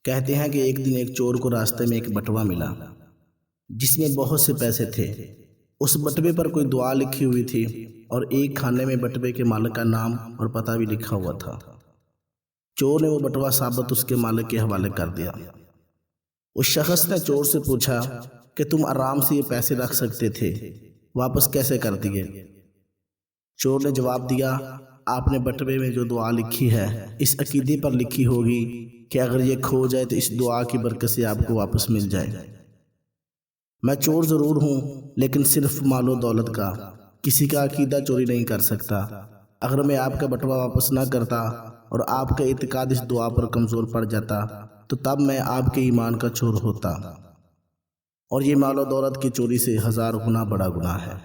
کہتے ہیں کہ ایک دن ایک چور کو راستے میں ایک بٹوا ملا جس میں بہت سے پیسے تھے۔ اس بٹوے پر کوئی دعا لکھی ہوئی تھی اور ایک خانے میں بٹوے کے مالک کا نام اور پتہ بھی لکھا ہوا تھا۔ چور نے وہ بٹوا ثابت اس کے مالک کے حوالے کر دیا۔ اس شخص نے چور سے پوچھا کہ تم آرام سے یہ پیسے رکھ سکتے تھے، واپس کیسے کر دیے؟ چور نے جواب دیا، آپ نے بٹوے میں جو دعا لکھی ہے اس عقیدے پر لکھی ہوگی کہ اگر یہ کھو جائے تو اس دعا کی برکت سے آپ کو واپس مل جائے۔ میں چور ضرور ہوں لیکن صرف مال و دولت کا، کسی کا عقیدہ چوری نہیں کر سکتا۔ اگر میں آپ کا بٹوا واپس نہ کرتا اور آپ کا اعتقاد اس دعا پر کمزور پڑ جاتا تو تب میں آپ کے ایمان کا چور ہوتا، اور یہ مال و دولت کی چوری سے 1000 گنا بڑا گناہ ہے۔